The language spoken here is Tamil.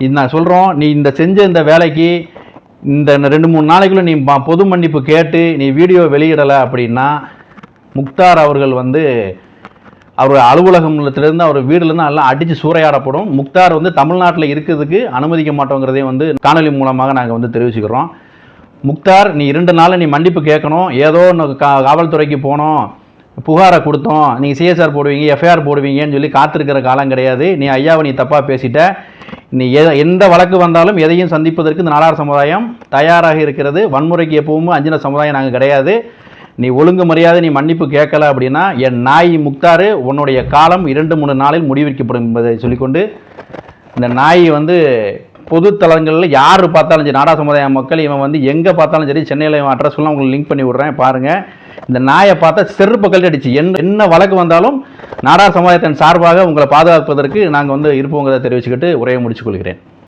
இது நான் சொல்கிறோம், நீ செஞ்ச இந்த வேலைக்கு இந்த 2-3 நாளைக்குள்ளே நீ பொது மன்னிப்பு கேட்டு நீ வீடியோ வெளியிடலை அப்படின்னா முக்தார் அவர்கள் அவர் அலுவலகத்திலேருந்து அவர் வீடுலேருந்து எல்லாம் அடித்து சூறையாடப்படும். முக்தார் தமிழ்நாட்டில் இருக்கிறதுக்கு அனுமதிக்க மாட்டோங்கிறதையும் காணொலி மூலமாக நாங்கள் தெரிவிச்சுக்கிறோம். முக்தார், நீ 2 நாள் நீ மன்னிப்பு கேட்கணும். ஏதோ காவல்துறைக்கு போனோம், புகாரை கொடுத்தோம், நீங்கள் சிஎஸ்ஆர் போடுவீங்க, எஃப்ஐஆர் போடுவீங்கன்னு சொல்லி காத்திருக்கிற காலம் கிடையாது. நீ ஐயாவை நீ தப்பாக பேசிட்ட. நீ எந்த வழக்கு வந்தாலும் எதையும் சந்திப்பதற்கு இந்த நாடார் சமுதாயம் தயாராக இருக்கிறது. வன்முறைக்கு எப்பவும் அஞ்சின சமுதாயம் நாங்கள் கிடையாது. நீ ஒழுங்கு மரியாதை நீ மன்னிப்பு கேட்கல அப்படின்னா என் நாய் முக்தார் உன்னுடைய காலம் 2-3 நாளில் முடிவிக்கப்படும் என்பதை சொல்லிக்கொண்டு, இந்த நாய் பொது தளங்களில் யார் பார்த்தாலும் சரி, நாடா சமுதாய மக்கள் இவன் எங்கே பார்த்தாலும் சரி, சென்னையில் இவன் அட்ரஸ்லாம் உங்களுக்கு லிங்க் பண்ணி விட்றேன் பாருங்கள். இந்த நாயை பார்த்தா செருப்பு கல்வி அடிச்சு என்ன வழக்கு வந்தாலும் நாடார் சமுதாயத்தின் சார்பாக உங்களை பாதுகாப்பதற்கு நாங்கள் இருப்போங்கிறத தெரிவிச்சுக்கிட்டு உரையை முடிச்சுக்கொள்கிறேன்.